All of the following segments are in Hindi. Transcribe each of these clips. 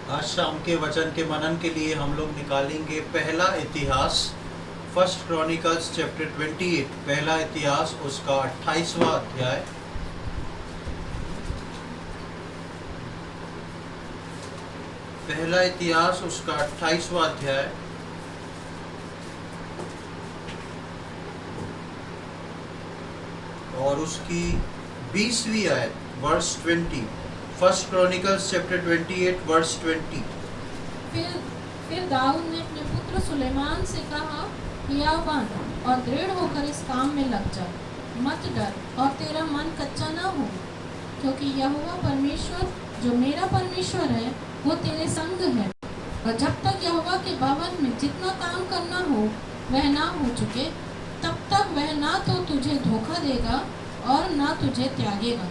आज शाम के वचन के मनन के लिए हम लोग निकालेंगे पहला इतिहास, फर्स्ट क्रॉनिकल्स चैप्टर 28। पहला इतिहास उसका 28वां अध्याय। पहला इतिहास उसका 28वां अध्याय और उसकी 20वीं आयत, verse 20। First Chronicles chapter 28 verse 20। फिर दाऊद ने अपने पुत्र सुलेमान से कहा, हियावान और दृढ़ होकर इस काम में लग जा, मत डर और तेरा मन कच्चा ना हो, क्योंकि यहोवा परमेश्वर जो मेरा परमेश्वर है वो तेरे संग है। और जब तक यहोवा के भवन में जितना काम करना हो वह ना हो चुके, तब तक वह ना तो तुझे धोखा देगा और ना तुझे त्यागेगा।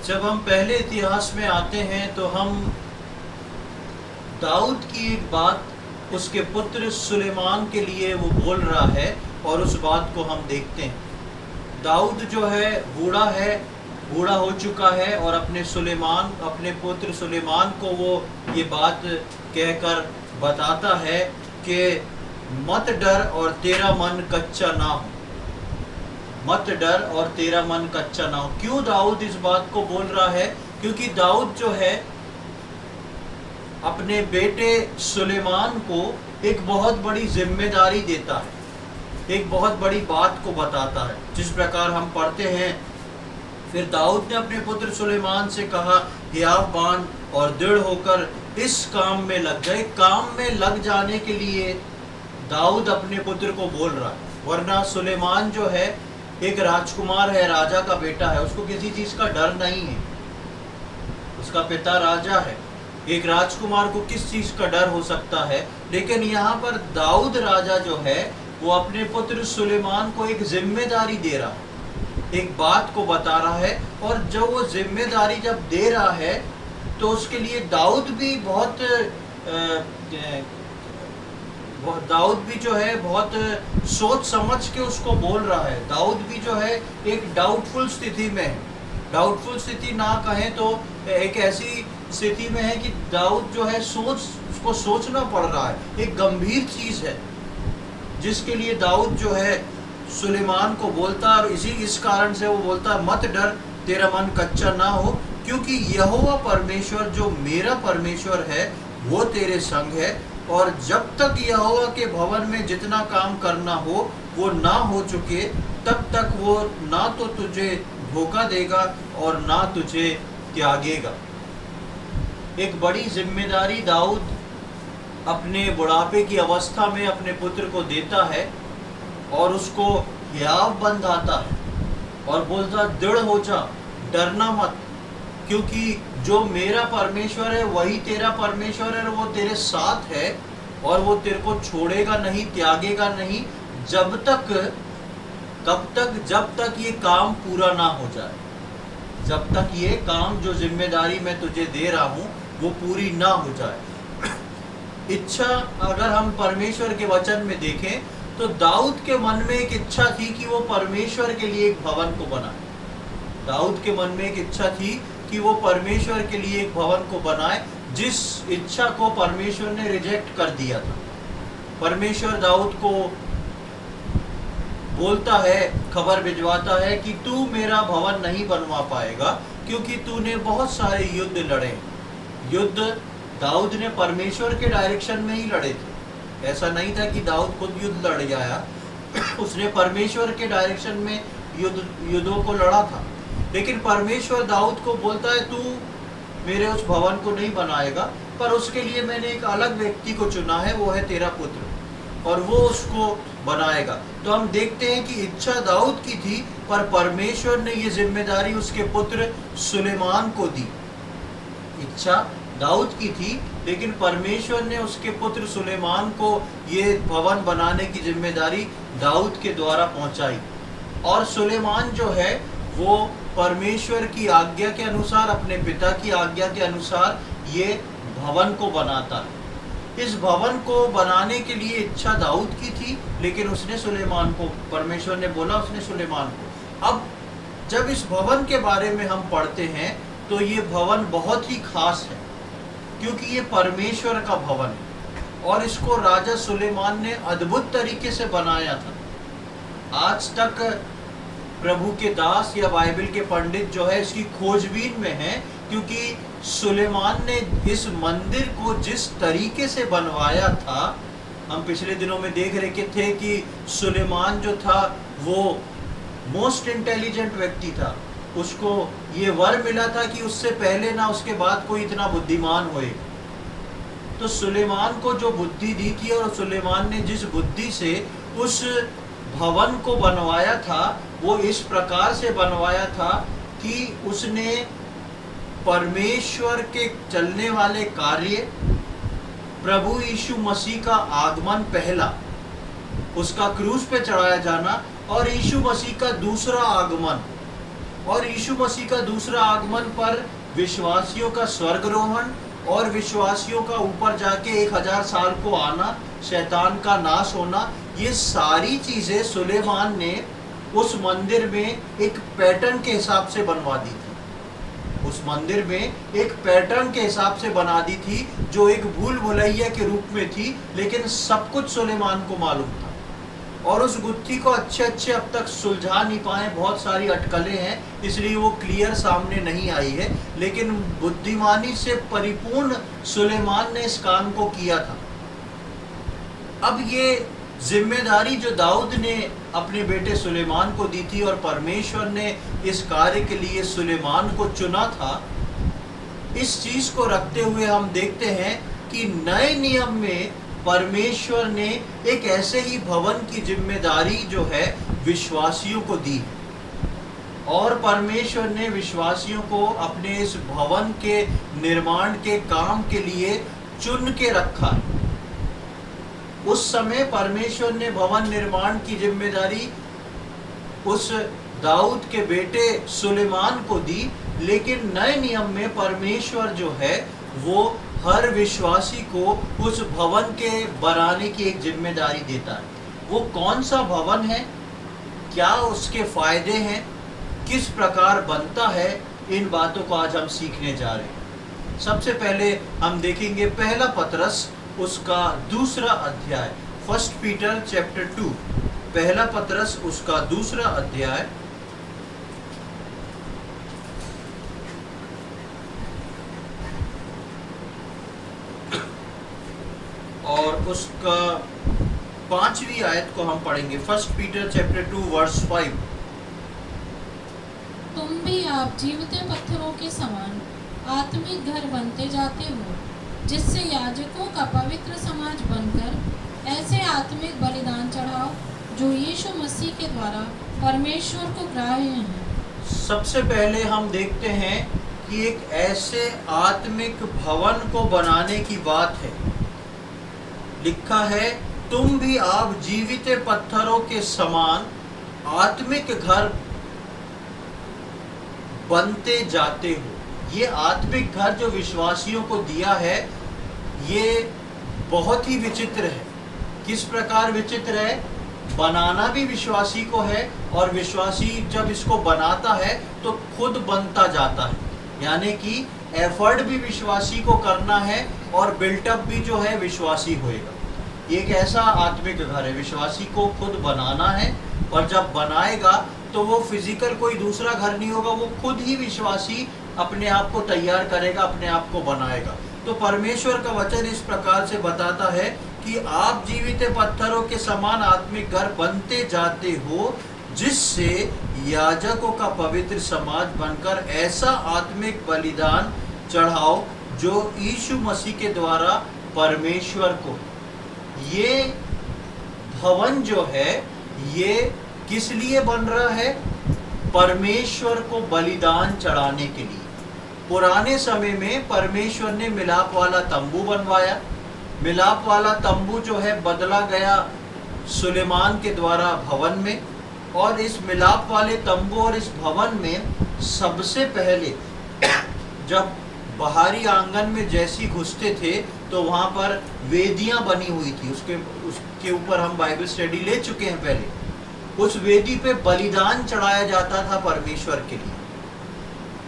जब हम पहले इतिहास में आते हैं तो हम दाऊद की एक बात उसके पुत्र सुलेमान के लिए वो बोल रहा है और उस बात को हम देखते हैं। दाऊद जो है बूढ़ा हो चुका है और अपने पुत्र सुलेमान को वो ये बात कहकर बताता है कि मत डर और तेरा मन कच्चा ना हो, मत डर और तेरा मन कच्चा ना हो। क्यों दाऊद इस बात को बोल रहा है? क्योंकि दाऊद जो है अपने बेटे सुलेमान को एक बहुत बड़ी जिम्मेदारी देता है, एक बहुत बड़ी बात को बताता है। जिस प्रकार हम पढ़ते हैं, फिर दाऊद ने अपने पुत्र सुलेमान से कहा, हियाव बान और दृढ़ होकर इस काम में लग जाए। काम में लग जाने के लिए दाऊद अपने पुत्र को बोल रहा है, वरना सुलेमान जो है एक राजकुमार है, राजा का बेटा है, उसको किसी चीज का डर नहीं है। उसका पिता राजा है, एक राजकुमार को किस चीज का डर हो सकता है? लेकिन यहाँ पर दाऊद राजा जो है वो अपने पुत्र सुलेमान को एक जिम्मेदारी दे रहा है, एक बात को बता रहा है। और जब वो जिम्मेदारी जब दे रहा है तो उसके लिए दाऊद भी जो है बहुत सोच समझ के उसको बोल रहा है। दाऊद भी जो है एक डाउटफुल स्थिति में है, डाउटफुल स्थिति ना कहें तो एक ऐसी स्थिति में है कि दाऊद जो है उसको सोचना पड़ रहा है, एक गंभीर चीज है जिसके लिए दाऊद जो है सुलेमान को बोलता है। और इस कारण से वो बोलता है, मत डर तेरा मन कच्चा ना हो, क्योंकि यहोवा परमेश्वर जो मेरा परमेश्वर है वो तेरे संग है। और जब तक यहोवा के भवन में जितना काम करना हो वो ना हो चुके, तब तक वो ना तो तुझे धोखा देगा और ना तुझे त्यागेगा। एक बड़ी जिम्मेदारी दाऊद अपने बुढ़ापे की अवस्था में अपने पुत्र को देता है और उसको हियाव बंधाता है और बोलता, दृढ़ हो जा, डरना मत, क्योंकि जो मेरा परमेश्वर है वही तेरा परमेश्वर है, वो तेरे साथ है और वो तेरे को छोड़ेगा नहीं, त्यागेगा नहीं, जब तक ये काम पूरा ना हो जाए, जब तक ये काम जो जिम्मेदारी मैं तुझे दे रहा हूँ वो पूरी ना हो जाए। इच्छा अगर हम परमेश्वर के वचन में देखें तो दाऊद के मन में एक इच्छा थी कि वो परमेश्वर के लिए एक भवन को बनाए। दाऊद के मन में एक इच्छा थी कि वो परमेश्वर के लिए एक भवन को बनाए, जिस इच्छा को परमेश्वर ने रिजेक्ट कर दिया था। परमेश्वर दाऊद को बोलता है, खबर भिजवाता है कि तू मेरा भवन नहीं बनवा पाएगा, क्योंकि तूने बहुत सारे युद्ध लड़े। युद्ध दाऊद ने परमेश्वर के डायरेक्शन में ही लड़े थे। ऐसा नहीं था कि दाऊद खुद युद्ध लड़ आया, उसने परमेश्वर के डायरेक्शन में युद्धों को लड़ा था। लेकिन परमेश्वर दाऊद को बोलता है, तू मेरे उस भवन को नहीं बनाएगा, पर उसके लिए मैंने एक अलग व्यक्ति को चुना है, वो है तेरा पुत्र, और वो उसको बनाएगा। तो हम देखते हैं कि इच्छा दाऊद की थी, पर परमेश्वर ने ये जिम्मेदारी उसके पुत्र सुलेमान को दी। इच्छा दाऊद की थी, लेकिन परमेश्वर ने उसके पुत्र सुलेमान को ये भवन बनाने की जिम्मेदारी दाऊद के द्वारा पहुंचाई। और सुलेमान जो है वो परमेश्वर की आज्ञा के अनुसार, अपने पिता की आज्ञा के अनुसार ये भवन को बनाता है। इस भवन को बनाने के लिए इच्छा दाऊद की थी, लेकिन उसने सुलेमान को, परमेश्वर ने बोला उसने सुलेमान को। अब जब इस भवन के बारे में हम पढ़ते हैं तो ये भवन बहुत ही खास है, क्योंकि ये परमेश्वर का भवन है और इसको राजा सुलेमान ने अद्भुत तरीके से बनाया था। आज तक प्रभु के दास या बाइबल के पंडित जो है इसकी खोजबीन में है, क्योंकि सुलेमान ने इस मंदिर को जिस तरीके से बनवाया था, हम पिछले दिनों में देख रहे थे कि सुलेमान जो था वो मोस्ट इंटेलिजेंट व्यक्ति था। उसको ये वर मिला था कि उससे पहले ना उसके बाद कोई इतना बुद्धिमान होए। तो सुलेमान को जो बुद्धि दी थी और सुलेमान ने जिस बुद्धि से उस भवन को बनवाया था, वो इस प्रकार से बनवाया था कि उसने परमेश्वर के चलने वाले कार्य, प्रभु यीशु मसीह का आगमन पहला, उसका क्रूस पे चढ़ाया जाना, और यीशु मसीह का दूसरा आगमन, और यीशु मसीह का दूसरा आगमन पर विश्वासियों का स्वर्गरोहण और विश्वासियों का ऊपर जाके 1000 साल को आना, शैतान का नाश होना, ये सारी चीजें सुलेमान ने उस मंदिर में एक पैटर्न के हिसाब से बनवा दी थी। उस मंदिर में एक पैटर्न के हिसाब से बना दी थी, जो एक भूल भुलैया के रूप में थी, लेकिन सब कुछ सुलेमान को मालूम था। और उस गुत्थी को अच्छे अब तक सुलझा नहीं पाए, बहुत सारी अटकलें हैं, इसलिए वो क्लियर सामने नहीं आई है। लेकिन बुद्धिमानी से परिपूर्ण सुलेमान ने इस काम को किया था। अब ये जिम्मेदारी जो दाऊद ने अपने बेटे सुलेमान को दी थी और परमेश्वर ने इस कार्य के लिए सुलेमान को चुना था, इस चीज को रखते हुए हम देखते हैं कि नए नियम में परमेश्वर ने एक ऐसे ही भवन की जिम्मेदारी जो है विश्वासियों को दी, और परमेश्वर ने विश्वासियों को अपने इस भवन के निर्माण के काम के लिए चुन के रखा। उस समय परमेश्वर ने भवन निर्माण की जिम्मेदारी उस दाऊद के बेटे सुलेमान को दी, लेकिन नए नियम में परमेश्वर जो है वो हर विश्वासी को उस भवन के बनाने की एक जिम्मेदारी देता है। वो कौन सा भवन है, क्या उसके फायदे हैं, किस प्रकार बनता है, इन बातों को आज हम सीखने जा रहे हैं। सबसे पहले हम देखेंगे पहला पतरस उसका दूसरा अध्याय, 1 पीटर चैप्टर 2, पहला पतरस उसका दूसरा अध्याय और उसका 5वीं आयत को हम पढ़ेंगे। 1 पीटर चैप्टर 2 वर्स 5। तुम भी आप जीवते पत्थरों के समान आत्मिक घर बनते जाते हो, जिससे याजकों का पवित्र समाज बनकर ऐसे आत्मिक बलिदान चढ़ाओ जो यीशु मसीह के द्वारा परमेश्वर को ग्राह्य हैं। सबसे पहले हम देखते हैं कि एक ऐसे आत्मिक भवन को बनाने की बात है। लिखा है, तुम भी आप जीवित पत्थरों के समान आत्मिक घर बनते जाते हो। ये आत्मिक घर जो विश्वासियों को दिया है, ये बहुत ही विचित्र है। किस प्रकार विचित्र है? बनाना भी विश्वासी को है, और विश्वासी जब इसको बनाता है तो खुद बनता जाता है, यानी कि एफर्ट भी विश्वासी को करना है और बिल्टअप भी जो है विश्वासी होएगा। ये एक ऐसा आत्मिक घर है, विश्वासी को खुद बनाना है, और जब बनाएगा तो वो फिजिकल कोई दूसरा घर नहीं होगा, वो खुद ही विश्वासी अपने आप को तैयार करेगा, अपने आप को बनाएगा। तो परमेश्वर का वचन इस प्रकार से बताता है कि आप जीवित पत्थरों के समान आत्मिक घर बनते जाते हो, जिससे याजकों का पवित्र समाज बनकर ऐसा आत्मिक बलिदान चढ़ाओ जो यीशु मसीह के द्वारा परमेश्वर को। ये भवन जो है ये किस लिए बन रहा है? परमेश्वर को बलिदान चढ़ाने के लिए। पुराने समय में परमेश्वर ने मिलाप वाला तंबू बनवाया। मिलाप वाला तंबू जो है बदला गया सुलेमान के द्वारा भवन में, और इस मिलाप वाले तंबू और इस भवन में सबसे पहले जब बाहरी आंगन में जैसी घुसते थे तो वहाँ पर वेदियाँ बनी हुई थी। उसके ऊपर हम बाइबल स्टडी ले चुके हैं पहले। उस वेदी पे बलिदान चढ़ाया जाता था परमेश्वर के लिए।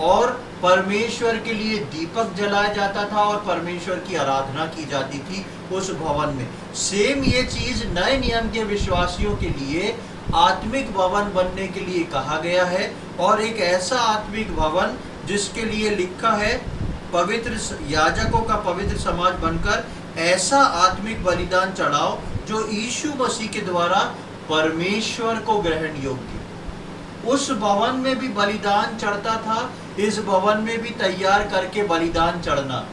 और परमेश्वर के लिए दीपक जलाया जाता था और परमेश्वर की आराधना की जाती थी उस भवन में। सेम ये चीज नए नियम के विश्वासियों के लिए आत्मिक भवन बनने के लिए कहा गया है, और एक ऐसा आत्मिक भवन जिसके लिए लिखा है पवित्र याजकों का पवित्र समाज बनकर ऐसा आत्मिक बलिदान चढ़ाओ जो यीशु मसीह के द्वारा परमेश्वर को ग्रहण योग्य। उस भवन में भी बलिदान चढ़ता था, इस भवन में भी तैयार करके बलिदान चढ़ना।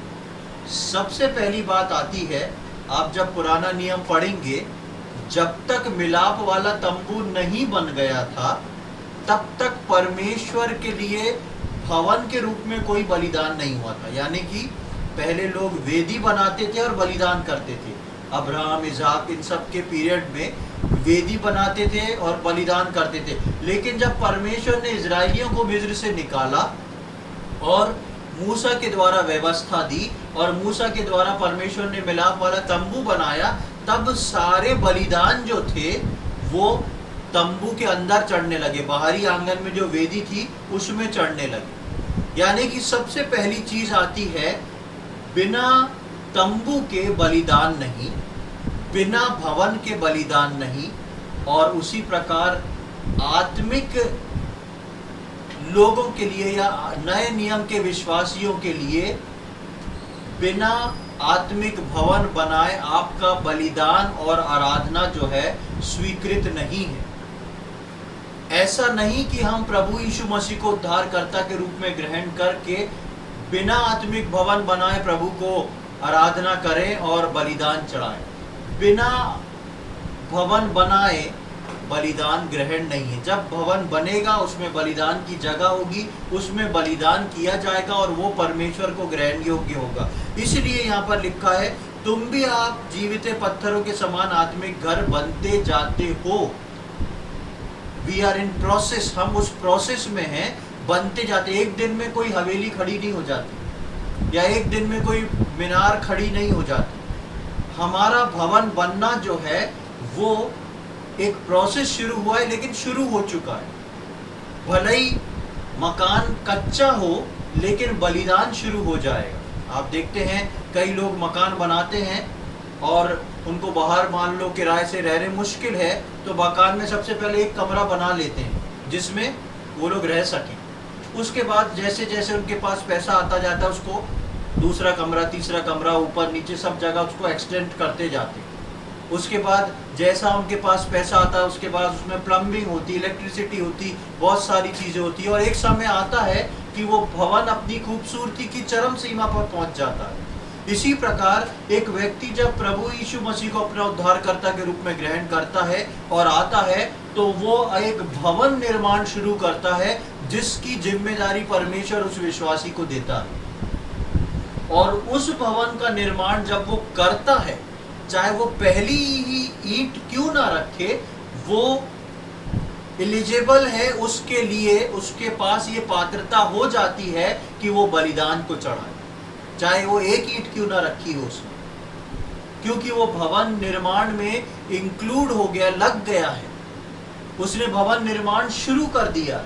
सबसे पहली बात आती है, आप जब पुराना नियम पढ़ेंगे, जब तक मिलाप वाला तंबू नहीं बन गया था तब तक परमेश्वर के लिए भवन के रूप में कोई बलिदान नहीं हुआ था। यानी कि पहले लोग वेदी बनाते थे और बलिदान करते थे। अब्राहम, इसाक, इन सब के पीरियड में वेदी बनाते थे और बलिदान करते थे। लेकिन जब परमेश्वर ने इजराइलियों को मिस्र से निकाला और मूसा के द्वारा व्यवस्था दी और मूसा के द्वारा परमेश्वर ने मिलाप वाला तंबू बनाया, तब सारे बलिदान जो थे वो तंबू के अंदर चढ़ने लगे। बाहरी आंगन में जो वेदी थी उसमें चढ़ने लगे। यानी कि सबसे पहली चीज आती है, बिना तंबू के बलिदान नहीं, बिना भवन के बलिदान नहीं। और उसी प्रकार आत्मिक लोगों के लिए या नए नियम के विश्वासियों के लिए बिना आत्मिक भवन बनाए आपका बलिदान और आराधना जो है स्वीकृत नहीं है। ऐसा नहीं कि हम प्रभु यीशु मसीह को उद्धारकर्ता के रूप में ग्रहण करके बिना आत्मिक भवन बनाए प्रभु को आराधना करें और बलिदान चढ़ाएं। बिना भवन बनाए बलिदान ग्रहण नहीं है। जब भवन बनेगा उसमें बलिदान की जगह होगी, उसमें बलिदान किया जाएगा और वो परमेश्वर को ग्रहण योग्य होगा। इसलिए यहाँ पर लिखा है, तुम भी आप जीवित पत्थरों के समान आत्मिक घर बनते जाते हो। वी आर इन प्रोसेस, हम उस प्रोसेस में हैं, बनते जाते। एक दिन में कोई हवेली खड़ी नहीं हो जाती या एक दिन में कोई मीनार खड़ी नहीं हो जाती। हमारा भवन बनना जो है वो एक प्रोसेस शुरू हुआ है, लेकिन शुरू हो चुका है। भले ही मकान कच्चा हो लेकिन बलिदान शुरू हो जाएगा। आप देखते हैं कई लोग मकान बनाते हैं और उनको बाहर मान लो किराए से रह रहे मुश्किल है, तो मकान में सबसे पहले एक कमरा बना लेते हैं जिसमें वो लोग रह सकें। उसके बाद जैसे जैसे उनके पास पैसा आता जाता है उसको दूसरा कमरा, तीसरा कमरा, ऊपर नीचे सब जगह उसको एक्सटेंड करते जाते हैं। उसके बाद जैसा उनके पास पैसा आता है उसके बाद उसमें प्लम्बिंग होती, इलेक्ट्रिसिटी होती, बहुत सारी चीज़ें होती है और एक समय आता है कि वो भवन अपनी खूबसूरती की चरम सीमा पर पहुंच जाता है। इसी प्रकार एक व्यक्ति जब प्रभु यीशु मसीह को अपना उद्धारकर्ता के रूप में ग्रहण करता है और आता है, तो वो एक भवन निर्माण शुरू करता है जिसकी जिम्मेदारी परमेश्वर उस विश्वासी को देता है। और उस भवन का निर्माण जब वो करता है, चाहे वो पहली ही ईंट क्यों ना रखे, वो एलिजिबल है उसके लिए, उसके पास ये पात्रता हो जाती है कि वो बलिदान को चढ़ाए, चाहे वो एक ईंट क्यों ना रखी हो उसमें, क्योंकि वो भवन निर्माण में इंक्लूड हो गया, लग गया है, उसने भवन निर्माण शुरू कर दिया।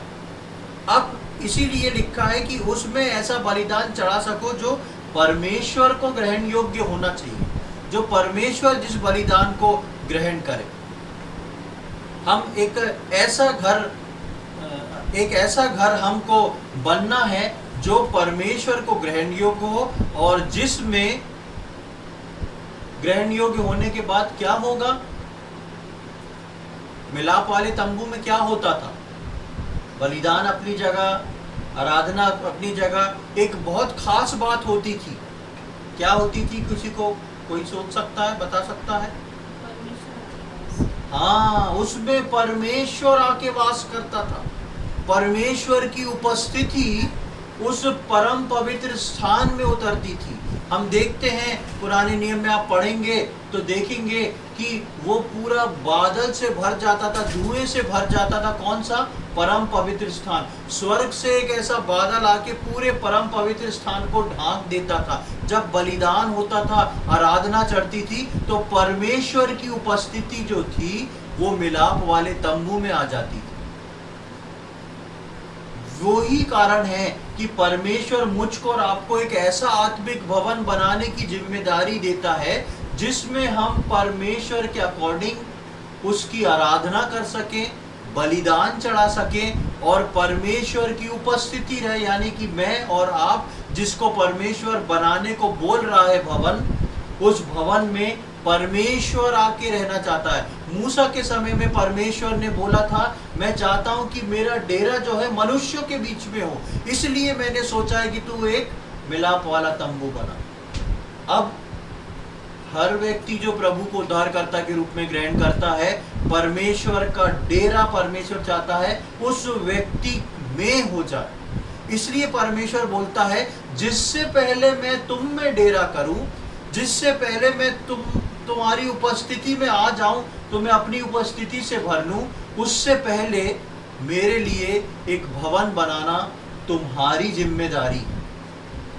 अब इसीलिए लिखा है कि उसमें ऐसा बलिदान चढ़ा सको जो परमेश्वर को ग्रहण योग्य होना चाहिए, जो परमेश्वर जिस बलिदान को ग्रहण करे। हम एक ऐसा घर हमको बनना है जो परमेश्वर को ग्रहण योग्य हो, और जिसमें ग्रहण योग्य होने के बाद क्या होगा, मिलाप वाले तंबू में क्या होता था, बलिदान अपनी जगह, आराधना अपनी जगह। एक बहुत खास बात होती थी, क्या होती थी, किसी को कोई सोच सकता है, बता सकता है? हाँ, उसमें परमेश्वर आके वास करता था। परमेश्वर की उपस्थिति उस परम पवित्र स्थान में उतरती थी। हम देखते हैं पुराने नियम में आप पढ़ेंगे तो देखेंगे कि वो पूरा बादल से भर जाता था, धुएं से भर जाता था। कौन सा? परम पवित्र स्थान। स्वर्ग से एक ऐसा बादल आके पूरे परम पवित्र स्थान को ढांक देता था। जब बलिदान होता था, आराधना चढ़ती थी, तो परमेश्वर की उपस्थिति जो थी वो मिलाप वाले तंबू में आ जाती थी। वो ही कारण है कि परमेश्वर मुझको और आपको एक ऐसा आत्मिक भवन बनाने की जिम्मेदारी देता है जिसमें हम परमेश्वर के अकॉर्डिंग उसकी आराधना कर सकें, बलिदान चढ़ा सकें और परमेश्वर की उपस्थिति रहे। यानी कि मैं और आप जिसको परमेश्वर बनाने को बोल रहा है भवन, उस भवन में परमेश्वर आके रहना चाहता है। मूसा के समय में परमेश्वर ने बोला था, मैं चाहता हूं कि मेरा डेरा जो है मनुष्यों के बीच में हो, इसलिए मैंने सोचा है कि तू एक मिलाप वाला तंबू बना। अब हर व्यक्ति जो प्रभु को उद्धारकर्ता के रूप में ग्रहण करता है, परमेश्वर का डेरा परमेश्वर चाहता है उस व्यक्ति में हो जाए। इसलिए परमेश्वर बोलता है, जिससे पहले मैं तुम में डेरा करूं, जिससे पहले मैं तुम्हारी उपस्थिति में आ जाऊं, तुम्हें अपनी उपस्थिति से भर लूं, उससे पहले मेरे लिए एक भवन बनाना तुम्हारी जिम्मेदारी है,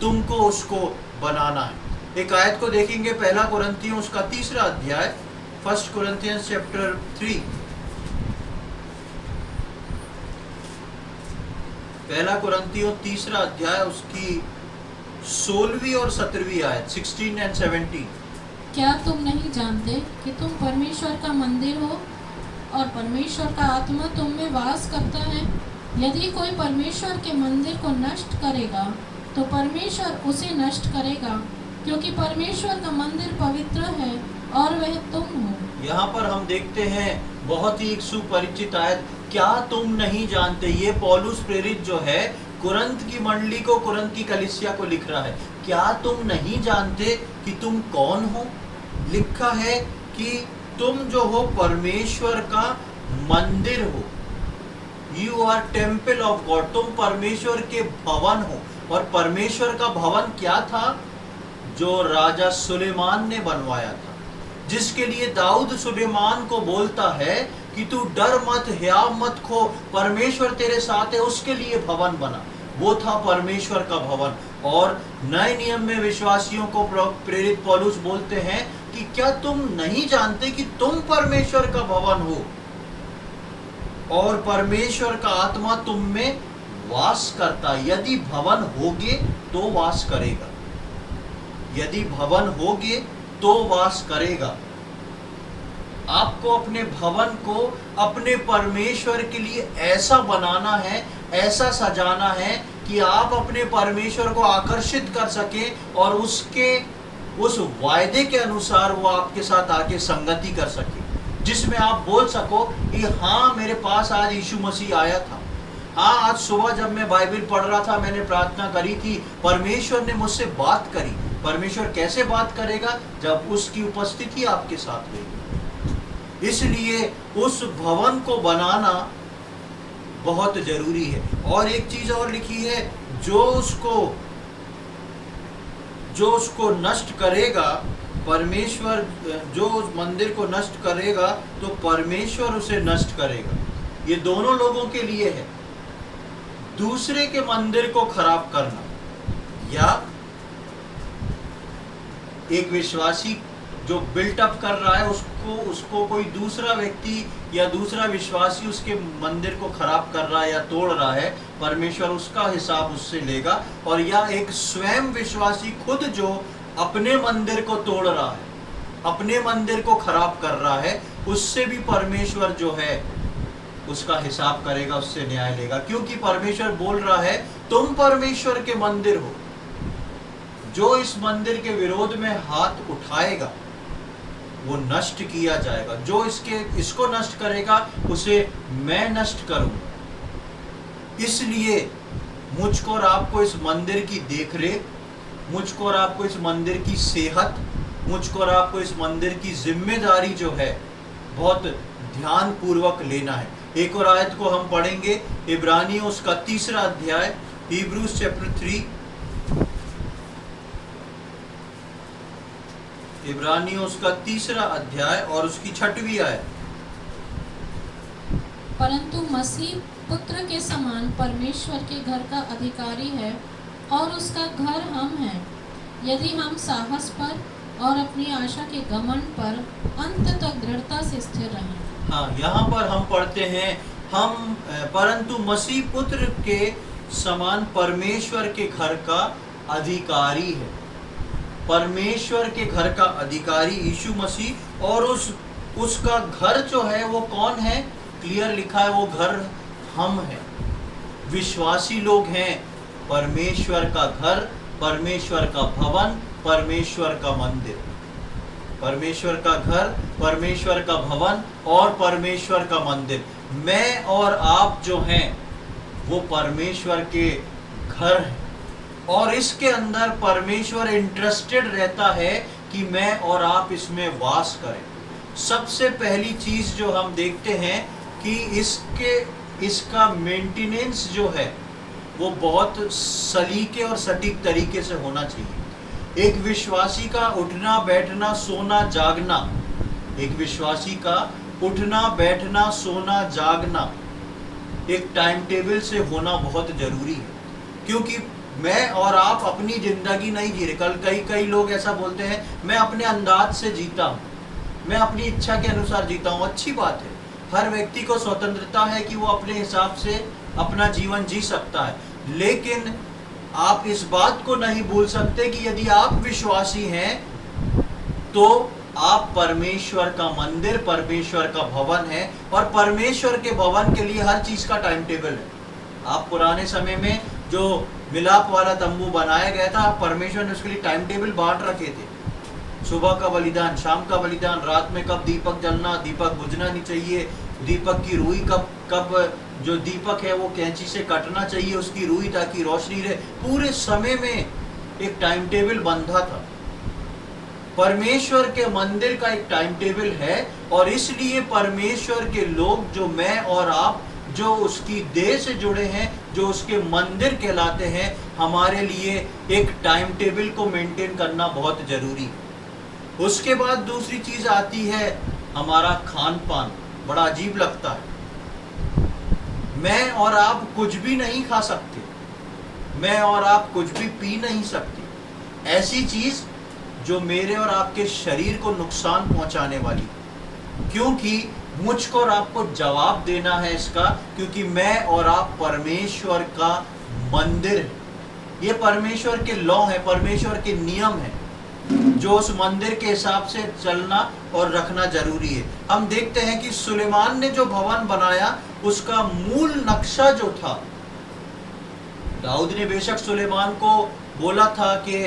तुमको उसको बनाना है। एक आयत को देखेंगे, पहला कुरिन्थियों उसका 3 अध्याय, 1 Corinthians chapter 3, पहला कुरिन्थियों 3 अध्याय उसकी 16वीं और 17वीं आयत, 16 and 17। क्या तुम नहीं जानते कि तुम परमेश्वर का मंदिर हो और परमेश्वर का आत्मा तुम में वास करता है? यदि कोई परमेश्वर के मंदिर को नष्ट करेगा तो परमेश्वर उसे नष्ट करेगा, क्योंकि परमेश्वर का मंदिर पवित्र है और वह तुम हो। यहाँ पर हम देखते हैं बहुत ही एक सुपरिचित आयत, क्या तुम नहीं जानते। ये पौलुस प्रेरित जो है कुरंत की मंडली को, कुरंत की कलीसिया को लिख रहा है, क्या तुम नहीं जानते कि तुम कौन हो। लिखा है कि तुम जो हो परमेश्वर का मंदिर हो, you are temple of God, तुम परमेश्वर के भवन हो। और परमेश्वर का भवन क्या था? जो राजा सुलेमान ने बनवाया था, जिसके लिए दाऊद सुलेमान को बोलता है कि तू डर मत, हियाव मत खो, परमेश्वर तेरे साथ है, उसके लिए भवन बना। वो था परमेश्वर का भवन। और नए नियम में विश्वासियों को प्रेरित पौलुस बोलते हैं कि क्या तुम नहीं जानते कि तुम परमेश्वर का भवन हो और परमेश्वर का आत्मा तुम में वास करता है। यदि भवन होगे तो वास करेगा, यदि भवन होगे तो वास करेगा। आपको अपने भवन को अपने परमेश्वर के लिए ऐसा बनाना है, ऐसा सजाना है कि आप अपने परमेश्वर को आकर्षित कर सकें और उसके उस वायदे के अनुसार वो आपके साथ आके संगति कर सके, जिसमें आप बोल सको कि हाँ, मेरे पास आज यीशु मसीह आया था, हाँ, आज सुबह जब मैं बाइबल पढ़ रहा था मैंने प्रार्थना करी थी, परमेश्वर ने मुझसे बात करी। परमेश्वर कैसे बात करेगा? जब उसकी उपस्थिति आपके साथ रहेगी। इसलिए उस भवन को बनाना बहुत जरूरी है। और एक चीज और लिखी है, जो उसको नष्ट करेगा, परमेश्वर जो उस मंदिर को नष्ट करेगा तो परमेश्वर उसे नष्ट करेगा। ये दोनों लोगों के लिए है। दूसरे के मंदिर को खराब करना या एक विश्वासी जो बिल्टअप कर रहा है उसको कोई दूसरा व्यक्ति या दूसरा विश्वासी उसके मंदिर को खराब कर रहा है या तोड़ रहा है, परमेश्वर उसका हिसाब उससे लेगा। और या एक स्वयं विश्वासी खुद जो अपने मंदिर को तोड़ रहा है, अपने मंदिर को खराब कर रहा है, उससे भी परमेश्वर जो है उसका हिसाब करेगा, उससे न्याय लेगा। क्योंकि परमेश्वर बोल रहा है तुम परमेश्वर के मंदिर हो। जो इस मंदिर के विरोध में हाथ उठाएगा वो नष्ट किया जाएगा। जो इसको नष्ट करेगा उसे मैं नष्ट करूंगा। इसलिए मुझको और आपको इस मंदिर की देखरेख, मुझको और आपको इस मंदिर की सेहत, मुझको और आपको इस मंदिर की जिम्मेदारी जो है बहुत ध्यान पूर्वक लेना है। एक और आयत को हम पढ़ेंगे, इब्रानियों उसका 3 अध्याय, Hebrews chapter 3, इब्रानियों उसका 3 अध्याय और उसकी 6वीं आयत। परंतु मसीह पुत्र के समान परमेश्वर के घर का अधिकारी है और उसका घर हम हैं, यदि हम साहस पर और अपनी आशा के घमंड पर अंत तक दृढ़ता से स्थिर रहें। हाँ, यहाँ पर हम पढ़ते हैं, हम परंतु मसीह पुत्र के समान परमेश्वर के घर का अधिकारी है। परमेश्वर के घर का अधिकारी यीशु मसीह, और उसका घर जो है वो कौन है? क्लियर लिखा है, वो घर हम हैं, विश्वासी लोग हैं। परमेश्वर का घर, परमेश्वर का भवन, परमेश्वर का मंदिर। परमेश्वर का घर, परमेश्वर का भवन और परमेश्वर का मंदिर। मैं और आप जो हैं वो परमेश्वर के घर हैं, और इसके अंदर परमेश्वर इंटरेस्टेड रहता है कि मैं और आप इसमें वास करें। सबसे पहली चीज जो हम देखते हैं कि इसका मेंटेनेंस जो है वो बहुत सलीके और सटीक तरीके से होना चाहिए। एक विश्वासी का उठना बैठना सोना जागना, एक विश्वासी का उठना बैठना सोना जागना एक टाइम टेबल से होना बहुत जरूरी है। क्योंकि मैं और आप अपनी जिंदगी नहीं जी रहे। कई लोग ऐसा बोलते हैं, मैं अपने अंदाज से जीता हूँ, मैं अपनी इच्छा के अनुसार जीता हूँ। अच्छी बात है, हर व्यक्ति को स्वतंत्रता है कि वो अपने हिसाब से अपना जीवन जी सकता है। लेकिन आप इस बात को नहीं भूल सकते कि यदि आप विश्वासी हैं तो आप परमेश्वर का मंदिर, परमेश्वर का भवन है, और परमेश्वर के भवन के लिए हर चीज का टाइम टेबल है। आप पुराने समय में जो मिलाप वाला तंबू बनाया गया था, परमेश्वर ने उसके लिए टाइम टेबल बांट रखे थे। सुबह का बलिदान, शाम का बलिदान, रात में कब दीपक जलना, दीपक बुझना नहीं चाहिए, दीपक की रुई कब जो दीपक है वो कैंची से कटना चाहिए उसकी रुई, ताकि रोशनी रहे। पूरे समय में एक टाइम टेबल बंधा था। परमेश्वर के मंदिर का एक टाइम टेबल है, और इसलिए परमेश्वर के लोग जो मैं और आप जो उसकी देह से जुड़े हैं, जो उसके मंदिर कहलाते हैं, हमारे लिए एक टाइम टेबल को मेंटेन करना बहुत जरूरी है। उसके बाद दूसरी चीज आती है हमारा खान पान। बड़ा अजीब लगता है, मैं और आप कुछ भी नहीं खा सकते, मैं और आप कुछ भी पी नहीं सकते, ऐसी चीज जो मेरे और आपके शरीर को नुकसान पहुंचाने वाली। क्योंकि मुझको और आपको जवाब देना है इसका, क्योंकि मैं और आप परमेश्वर का मंदिर है। ये परमेश्वर के लॉ है, परमेश्वर के नियम है, जो उस मंदिर के हिसाब से चलना और रखना जरूरी है। हम देखते हैं कि सुलेमान ने जो भवन बनाया उसका मूल नक्शा जो था, दाऊद ने बेशक सुलेमान को बोला था कि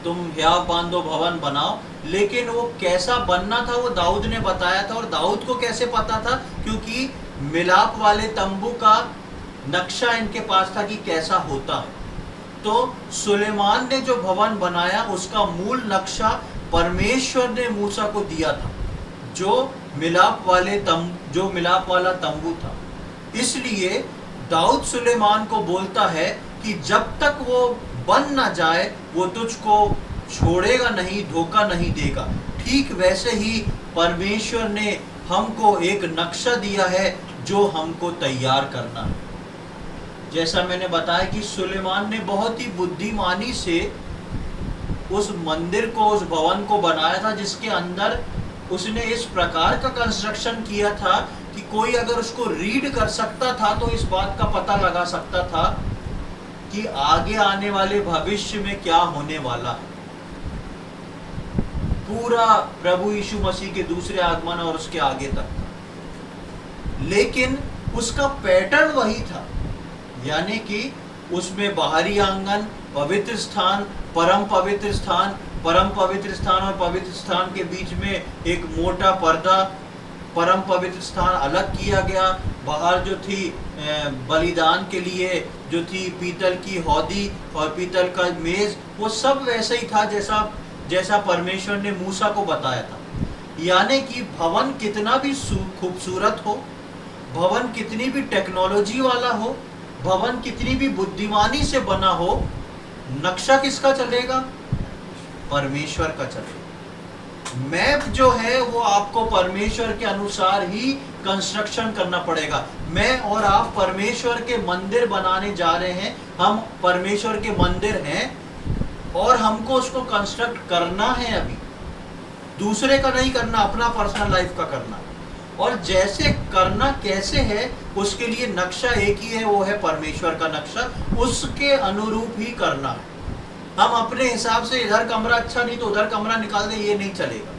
तुम हियाव बांधो भवन बनाओ, लेकिन वो कैसा बनना था वो दाऊद ने बताया था। और दाऊद को कैसे पता था? क्योंकि मिलाप वाले तंबू का नक्शा इनके पास था कि कैसा होता है। तो सुलेमान ने जो भवन बनाया उसका मूल नक्शा परमेश्वर ने मूसा को दिया था, जो मिलाप वाला तंबू था। इसलिए दाऊद सुलेमान को बोलता है कि जब तक वो बन ना जाए वो तुझको छोड़ेगा नहीं, धोखा नहीं देगा। ठीक वैसे ही परमेश्वर ने हमको एक नक्शा दिया है जो हमको तैयार करना है। जैसा मैंने बताया कि सुलेमान ने बहुत ही बुद्धिमानी से उस मंदिर को, उस भवन को बनाया था, जिसके अंदर उसने इस प्रकार का कंस्ट्रक्शन किया था कि कोई अगर उसको रीड कर सकता था तो इस बात का पता लगा सकता था कि आगे आने वाले भविष्य में क्या होने वाला है। पूरा प्रभु यीशु मसीह के दूसरे आगमन और उसके आगे तक। लेकिन उसका पैटर्न वही था, यानी कि उसमें बाहरी आंगन, पवित्र स्थान, परम पवित्र स्थान, परम पवित्र स्थान और पवित्र स्थान के बीच में एक मोटा पर्दा, परम पवित्र स्थान अलग किया गया। बाहर जो थी बलिदान के लिए जो थी पीतल की हौदी और पीतल का मेज, वो सब वैसे ही था जैसा परमेश्वर ने मूसा को बताया था। यानी कि भवन कितना भी खूबसूरत हो, भवन कितनी भी टेक्नोलॉजी वाला हो, भवन कितनी भी बुद्धिमानी से बना हो, नक्शा किसका चलेगा? परमेश्वर का चलेगा। मैप जो है वो आपको परमेश्वर के अनुसार ही कंस्ट्रक्शन करना पड़ेगा। मैं और आप परमेश्वर के मंदिर बनाने जा रहे हैं, हम परमेश्वर के मंदिर हैं और हमको उसको कंस्ट्रक्ट करना है। अभी दूसरे का नहीं करना, अपना पर्सनल लाइफ का करना। और जैसे करना कैसे है उसके लिए नक्शा एक ही है, वो है परमेश्वर का नक्शा, उसके अनुरूप ही करना है। हम अपने हिसाब से इधर कमरा अच्छा नहीं तो उधर कमरा निकाल दें, ये नहीं चलेगा।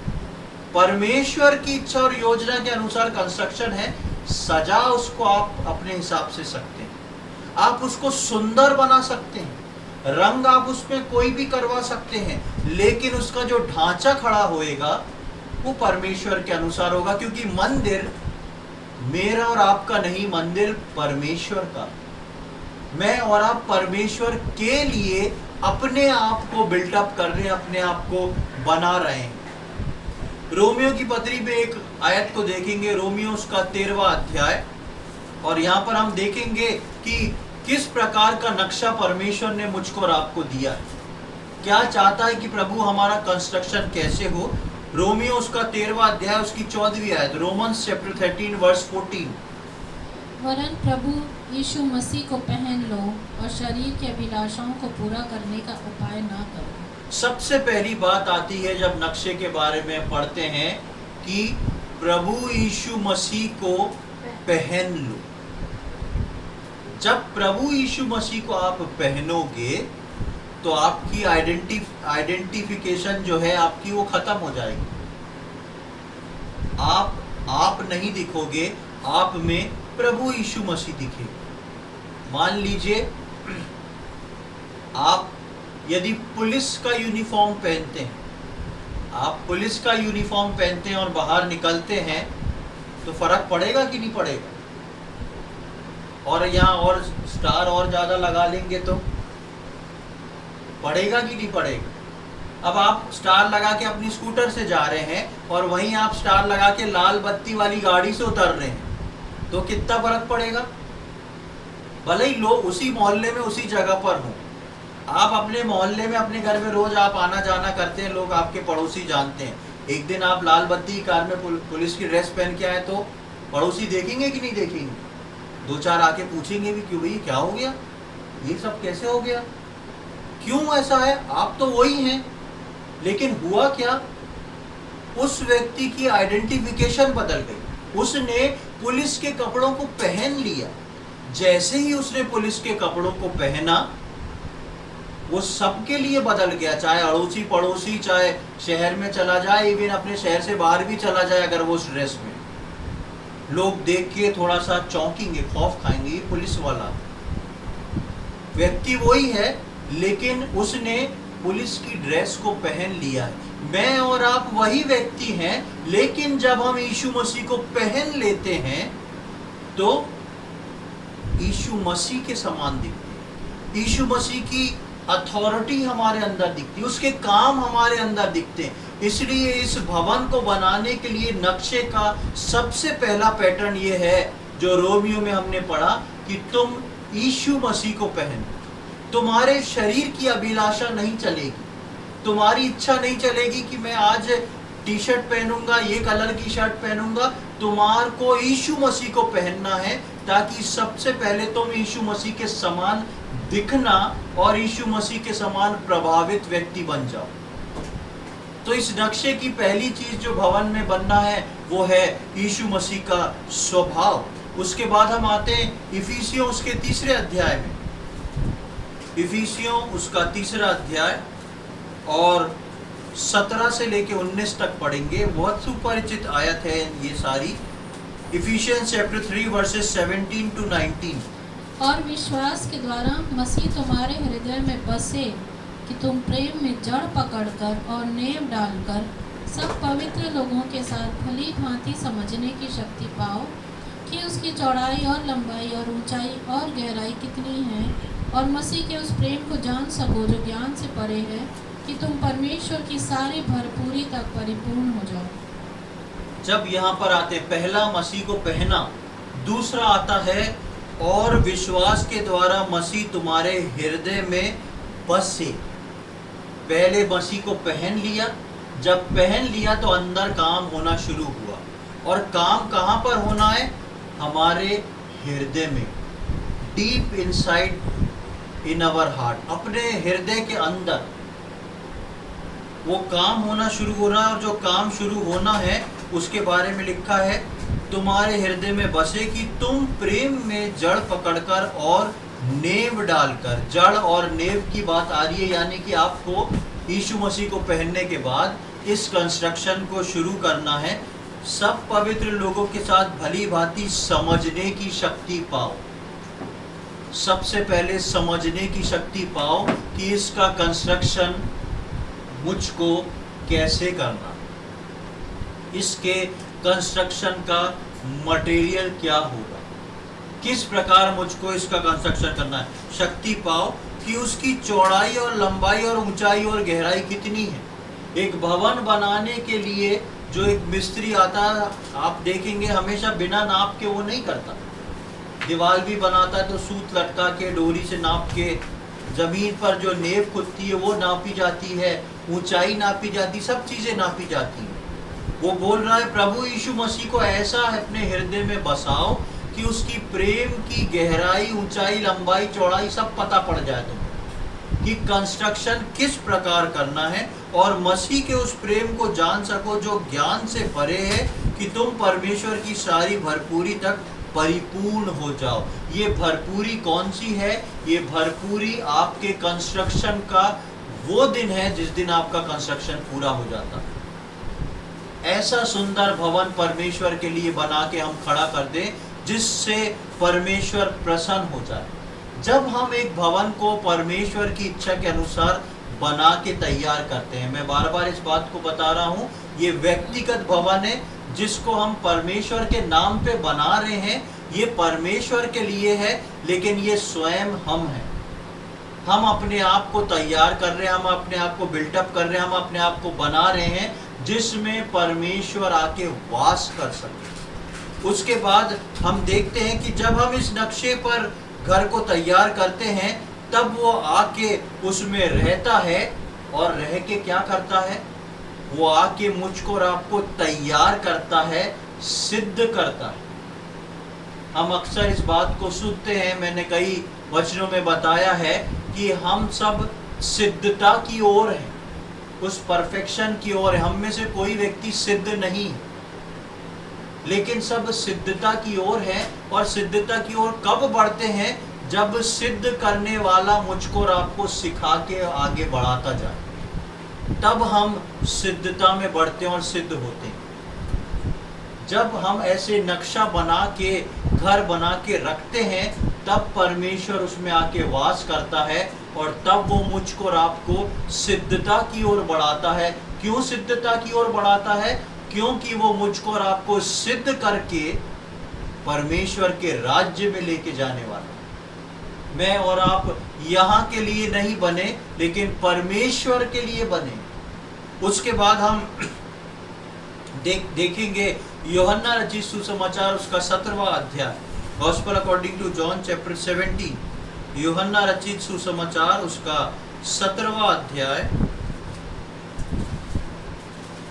परमेश्वर की इच्छा और योजना के अनुसार कंस्ट्रक्शन है। सजा उसको आप अपने हिसाब से सकते हैं, आप उसको सुंदर बना सकते हैं, रंग आप उसमें कोई भी करवा सकते हैं, लेकिन उसका जो ढांचा खड़ा होएगा वो परमेश्वर के अनुसार होगा, क्योंकि मंदिर मेरा और आपका नहीं, मंदिर परमेश्वर का। मैं और आप परमेश्वर के लिए अपने आप को बिल्टअप कर रहे हैं, अपने आप को बना रहे हैं। रोमियो की पत्री में एक आयत को देखेंगे, रोमियो उसका 13वां अध्याय, और यहाँ पर हम देखेंगे कि किस प्रकार का नक्शा परमेश्वर ने मुझको और आपको दिया है, क्या चाहता है कि प्रभु हमारा कंस्ट्रक्शन कैसे हो। रोमियो उसका 13वां अध्याय उसकी 14वीं आयत, रोमन्स चैप्टर 13 वर्स 14। वरन प्रभु यीशु मसीह को पहन लो और शरीर के अभिलाषाओं को पूरा करने का उपाय ना करो। सबसे पहली बात आती है जब नक्शे के बारे में पढ़ते हैं कि प्रभु यीशु मसीह को पहन लो। जब प्रभु यीशु मसीह को आप पहनोगे तो आपकी आइडेंटिफिकेशन जो है आपकी वो खत्म हो जाएगी। आप नहीं दिखोगे, आप में प्रभु यीशु मसीह दिखेगा। मान लीजिए आप यदि पुलिस का यूनिफॉर्म पहनते हैं, आप पुलिस का यूनिफॉर्म पहनते हैं और बाहर निकलते हैं तो फर्क पड़ेगा कि नहीं पड़ेगा? और यहाँ और स्टार और ज्यादा लगा लेंगे तो पड़ेगा कि नहीं पड़ेगा? अब आप स्टार लगा के अपनी स्कूटर से जा रहे हैं और वहीं आप स्टार लगा के लाल बत्ती वाली गाड़ी से उतर रहे हैं, तो कितना फर्क पड़ेगा? भले ही लोग उसी मोहल्ले में उसी जगह पर हों, आप अपने मोहल्ले में अपने घर में रोज आप आना जाना करते हैं, लोग आपके पड़ोसी जानते हैं। एक दिन आप लाल बत्ती की कार में पुलिस की ड्रेस पहन के आए तो पड़ोसी देखेंगे कि नहीं देखेंगे? दो चार आके पूछेंगे भी, क्यों भाई क्या हो गया, ये सब कैसे हो गया, क्यों ऐसा है? आप तो वही हैं। लेकिन हुआ क्या, उस व्यक्ति की आइडेंटिफिकेशन बदल गई। उसने पुलिस के कपड़ों को पहन लिया। जैसे ही उसने पुलिस के कपड़ों को पहना वो सबके लिए बदल गया, चाहे अड़ोसी पड़ोसी, चाहे शहर में चला जाए, इवन अपने शहर से बाहर भी चला जाए, अगर वो उस ड्रेस में, लोग देख के थोड़ा सा चौंकेंगे, खौफ खाएंगे, ये पुलिस वाला। व्यक्ति वही है लेकिन उसने पुलिस की ड्रेस को पहन लिया है। मैं और आप वही व्यक्ति हैं, लेकिन जब हम यीशु मसीह को पहन लेते हैं तो यीशु मसीह के समान दिखते हैं। यीशु मसीह की अथॉरिटी हमारे अंदर दिखती है, उसके काम हमारे अंदर दिखते हैं। इसलिए इस भवन को बनाने के लिए नक्शे का सबसे पहला पैटर्न ये है जो रोमियो में हमने पढ़ा कि तुम यीशु मसीह को पहनो। तुम्हारे शरीर की अभिलाषा नहीं चलेगी, तुम्हारी इच्छा नहीं चलेगी कि मैं आज टी शर्ट पहनूंगा, ये कलर की शर्ट पहनूंगा। तुम्हारे को यीशु मसीह को पहनना है ताकि सबसे पहले तुम यीशु मसीह के समान दिखना और यीशु मसीह के समान प्रभावित व्यक्ति बन जाओ। तो इस नक्शे की पहली चीज जो भवन में बनना है वो है यीशु मसीह का स्वभाव। उसके बाद हम आते हैं इफिसियों उसके 3 अध्याय में। इफिसियों उसका 3 अध्याय और 17 से लेके 19 तक पढ़ेंगे। बहुत सुपरिचित आयत है ये सारी। Efficiency chapter 3 versus 17 to 19। और विश्वास के द्वारा मसीह तुम्हारे हृदय में बसे कि तुम प्रेम में जड़ पकड़कर और नेव डालकर सब पवित्र लोगों के साथ भली भांति समझने की शक्ति पाओ कि उसकी चौड़ाई और लंबाई और ऊंचाई और गहराई कितनी है, और मसीह के उस प्रेम को जान सको जो ज्ञान से परे है, कि तुम परमेश्वर की सारी भरपूरी तक परिपूर्ण हो जाओ। जब यहाँ पर आते पहला मसीह को पहना, दूसरा आता है और विश्वास के द्वारा मसीह तुम्हारे हृदय में बसे। पहले मसीह को पहन लिया, जब पहन लिया तो अंदर काम होना शुरू हुआ। और काम कहाँ पर होना है? हमारे हृदय में, deep inside in our heart, अपने हृदय के अंदर वो काम होना शुरू हो रहा है। और जो काम शुरू होना है उसके बारे में लिखा है तुम्हारे हृदय में बसे कि तुम प्रेम में जड़ पकड़कर और नेव डालकर, जड़ और नेव की बात आ रही है, यानी कि आपको यीशु मसीह को पहनने के बाद इस कंस्ट्रक्शन को शुरू करना है। सब पवित्र लोगों के साथ भली भांति समझने की शक्ति पाओ। सबसे पहले समझने की शक्ति पाओ कि इसका कंस्ट्रक्शन मुझको कैसे करना, इसके कंस्ट्रक्शन का मटेरियल क्या होगा, किस प्रकार मुझको इसका कंस्ट्रक्शन करना है। शक्ति पाओ कि उसकी चौड़ाई और लंबाई और ऊंचाई और गहराई कितनी है। एक भवन बनाने के लिए जो एक मिस्त्री आता है, आप देखेंगे हमेशा बिना नाप के वो नहीं करता। दीवार भी बनाता है तो सूत लटका के, डोरी से नाप के, जमीन पर जो नेव खुदती है वो नापी जाती है, ऊंचाई नापी जाती, सब चीजें नापी जाती हैं। वो बोल रहा है प्रभु यीशु मसीह को ऐसा अपने हृदय में बसाओ कि उसकी प्रेम की गहराई, ऊंचाई, लंबाई, चौड़ाई सब पता पड़ जाए तुम्हें कि कंस्ट्रक्शन किस प्रकार करना है, और मसीह के उस प्रेम को जान सको जो ज्ञान से परे है, कि तुम परमेश्वर की सारी भरपूरी तक परिपूर्ण हो जाओ। ये भरपूरी कौन सी है? ये भरपूरी आपके कंस्ट्रक्शन का वो दिन है जिस दिन आपका कंस्ट्रक्शन पूरा हो जाता है। ऐसा सुंदर भवन परमेश्वर के लिए बना के हम खड़ा कर दें जिससे परमेश्वर प्रसन्न हो जाए। जब हम एक भवन को परमेश्वर की इच्छा के अनुसार बना के तैयार करते हैं, मैं बार बार इस बात को बता रहा हूँ, ये व्यक्तिगत भवन है जिसको हम परमेश्वर के नाम पे बना रहे हैं। ये परमेश्वर के लिए है, लेकिन ये स्वयं हम हैं। हम अपने आप को तैयार कर रहे हैं, हम अपने आप को बिल्टअप कर रहे हैं, हम अपने आप को बना रहे हैं जिसमें परमेश्वर आके वास कर सके। उसके बाद हम देखते हैं कि जब हम इस नक्शे पर घर को तैयार करते हैं, तब वो आके उसमें रहता है, और रह के क्या करता है? वो आके मुझको और आपको तैयार करता है, सिद्ध करता है। हम अक्सर इस बात को सुनते हैं, मैंने कई वचनों में बताया है कि हम सब सिद्धता की ओर हैं, उस परफेक्शन की ओर है। हम में से कोई व्यक्ति सिद्ध नहीं है, लेकिन सब सिद्धता की ओर है। और सिद्धता की ओर कब बढ़ते हैं? जब सिद्ध करने वाला मुझको और आपको सिखा के आगे बढ़ाता जाए, तब हम सिद्धता में बढ़ते हैं और सिद्ध होते हैं। जब हम ऐसे नक्शा बना के, घर बना के रखते हैं, तब परमेश्वर उसमें आके वास करता है, और तब वो मुझको और आपको सिद्धता की ओर बढ़ाता है। क्यों सिद्धता की ओर बढ़ाता है? क्योंकि वो मुझको और आपको सिद्ध करके परमेश्वर के राज्य में लेके जाने वाला है। मैं और आप यहाँ के लिए नहीं बने, लेकिन परमेश्वर के लिए बने। उसके बाद हम देखेंगे यूहन्ना रचित सुसमाचार, उसका 17वां अध्याय, gospel according to John chapter 17। यूहन्ना रचित सुसमाचार उसका 17वां अध्याय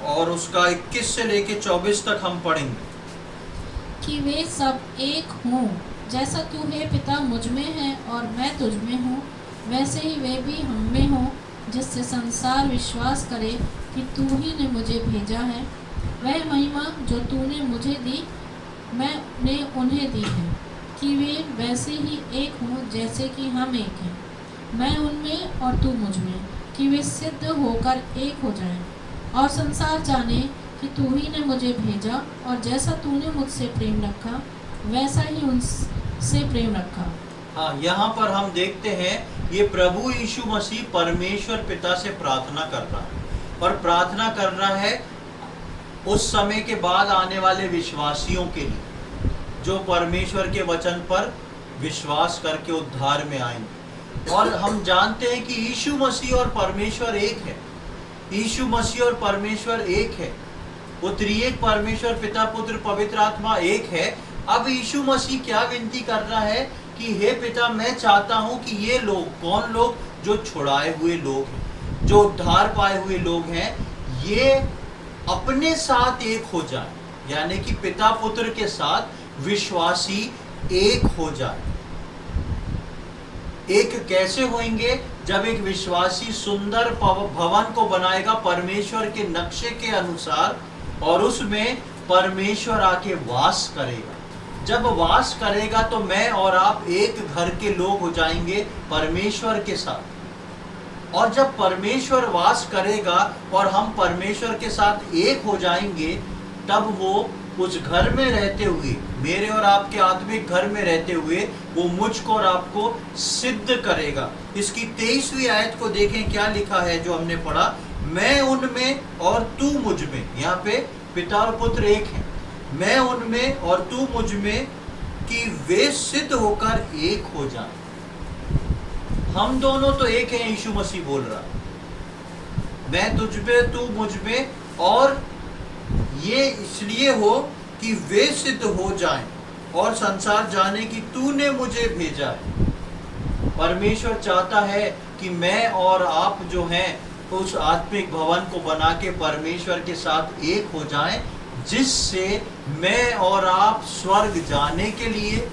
और उसका 21 से लेके 24 तक हम पढ़ेंगे। कि वे सब एक हों, जैसा तू हे पिता मुझ में है और मैं तुझ में हूँ, वैसे ही वे भी हम में हों, जिससे संसार विश्वास करे कि तू ही ने मुझे भेजा है। वह महिमा जो तूने मुझे दी, मैंने उन्हें दी है, कि वे वैसे ही एक हों जैसे कि हम एक हैं, मैं उनमें और तू मुझ में, कि वे सिद्ध होकर एक हो जाएं, और संसार जाने कि तू ही ने मुझे भेजा, और जैसा तूने मुझसे प्रेम रखा वैसा ही उनसे प्रेम रखा। हाँ, यहाँ पर हम देखते हैं ये प्रभु यीशु मसीह परमेश्वर पिता से प्रार्थना कर रहा है, और प्रार्थना कर रहा है उस समय के बाद आने वाले विश्वासियों के लिए, जो परमेश्वर के वचन पर विश्वास करके उद्धार में आएंगे। और हम जानते हैं कि यीशु मसीह और परमेश्वर एक है। यीशु मसीह और परमेश्वर एक है। वो त्रिएक परमेश्वर पिता, पुत्र, पवित्र आत्मा एक है। अब यीशु मसीह क्या विनती कर रहा है कि हे पिता, मैं चाहता हूं कि ये लोग, कौन लोग? जो छुड़ाए हुए लोग हैं, जो उद्धार पाए हुए लोग हैं, ये अपने साथ एक हो जाए, यानी कि पिता पुत्र के साथ विश्वासी एक हो जाए। एक कैसे होंगे? जब एक विश्वासी सुंदर भवन को बनाएगा परमेश्वर के नक्शे के अनुसार, और उसमें परमेश्वर आके वास करेगा। जब वास करेगा तो मैं और आप एक घर के लोग हो जाएंगे परमेश्वर के साथ। और जब परमेश्वर वास करेगा और हम परमेश्वर के साथ एक हो जाएंगे, तब वो उस घर में रहते हुए, मेरे और आपके आत्मिक घर में रहते हुए, वो मुझको और आपको सिद्ध करेगा। इसकी 23वीं आयत को देखें, क्या लिखा है जो हमने पढ़ा, मैं उनमें और तू मुझ में। यहाँ पे पिता और पुत्र एक हैं। मैं उनमें और तू मुझ में, कि वे सिद्ध होकर एक हो जाएं। हम दोनों तो एक हैं, यीशु मसीह बोल रहा, मैं तुझ में तू मुझ में, और ये इसलिए हो कि वे सिद्ध हो जाएं और संसार जाने कि तूने मुझे भेजा है। परमेश्वर चाहता है कि मैं और आप जो हैं उस आत्मिक भवन को बना के परमेश्वर के साथ एक हो जाएं, जिससे मैं और आप स्वर्ग जाने के लिए,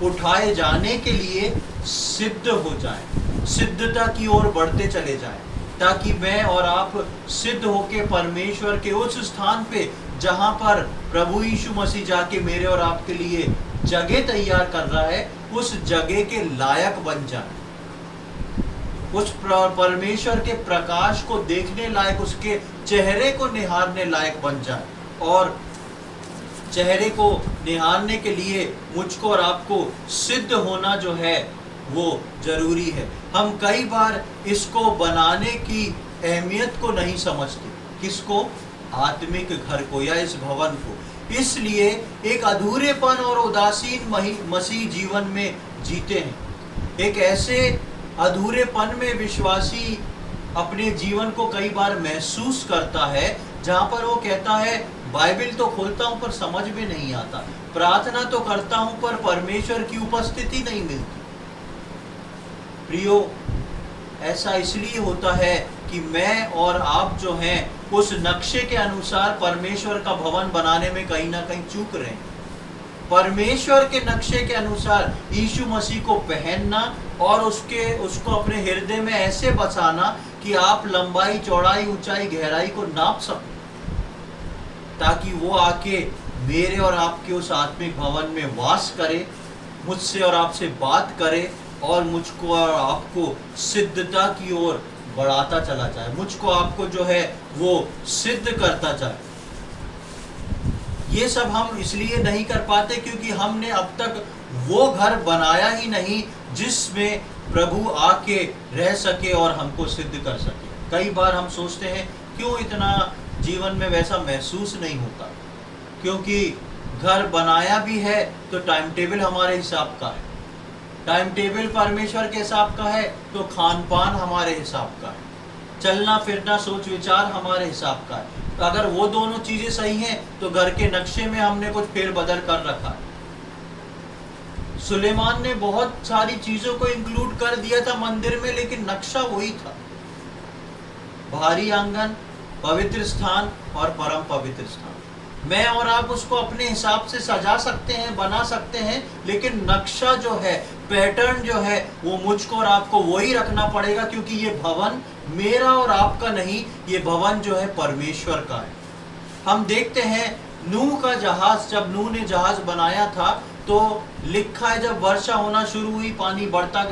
उठाए जाने के लिए सिद्ध हो जाएं, सिद्धता की ओर बढ़ते चले जाएं, ताकि मैं और आप सिद्ध होके परमेश्वर के उस स्थान पे जहां पर प्रभु यीशु मसीह जाके मेरे और आपके लिए जगह तैयार कर रहा है, उस जगह के लायक बन जाए, उस परमेश्वर के प्रकाश को देखने लायक, उसके चेहरे को निहारने लायक बन जाए। और चेहरे को निहारने के लिए मुझको और आपको सिद्ध होना जो है वो जरूरी है। हम कई बार इसको बनाने की अहमियत को नहीं समझते। किसको? आत्मिक घर को या इस भवन को। इसलिए एक अधूरेपन और उदासीन मसीह जीवन में जीते हैं। एक ऐसे अधूरेपन में विश्वासी अपने जीवन को कई बार महसूस करता है, जहां पर वो कहता है बाइबल तो खोलता हूं पर समझ में नहीं आता, प्रार्थना तो करता हूं पर परमेश्वर की उपस्थिति नहीं मिलती। प्रियो, ऐसा इसलिए होता है कि मैं और आप जो हैं उस नक्शे के अनुसार परमेश्वर का भवन बनाने में कहीं ना कहीं चूक रहे हैं। परमेश्वर के नक्शे के अनुसार यीशु मसीह को पहनना और उसको अपने हृदय में ऐसे बसाना कि आप लंबाई, चौड़ाई, ऊंचाई, गहराई को नाप सकें, ताकि वो आके मेरे और आपके उस आत्मिक भवन में वास करे, मुझसे और आपसे बात करे और मुझको और आपको सिद्धता की ओर बढ़ाता चला जाए, मुझको आपको जो है वो सिद्ध करता जाए। ये सब हम इसलिए नहीं कर पाते क्योंकि हमने अब तक वो घर बनाया ही नहीं जिसमें प्रभु आके रह सके और हमको सिद्ध कर सके। कई बार हम सोचते हैं क्यों इतना जीवन में वैसा महसूस नहीं होता, क्योंकि घर बनाया भी है तो टाइम टेबल हमारे हिसाब का है, टाइम टेबल परमेश्वर के हिसाब का है तो खान पान हमारे हिसाब का है, चलना फिरना सोच विचार हमारे हिसाब का है। तो अगर वो दोनों चीजें सही हैं तो घर के नक्शे में हमने कुछ फेरबदल कर रखा है। सुलेमान ने बहुत सारी चीजों को इंक्लूड कर दिया था मंदिर में, लेकिन नक्शा वही था, बाहरी आंगन, पवित्र स्थान और परम पवित्र स्थान। मैं और आप उसको अपने हिसाब से सजा सकते हैं, बना सकते हैं, लेकिन नक्शा जो है, पैटर्न जो है, वो मुझको और आपको वही रखना पड़ेगा, क्योंकि ये भवन मेरा और आपका नहीं, ये भवन जो है परमेश्वर का है। हम देखते हैं नूह का जहाज, जब नूह ने जहाज बनाया था तो लिखा है जब वर्षा होना शुरू हुई पानी बढ़ता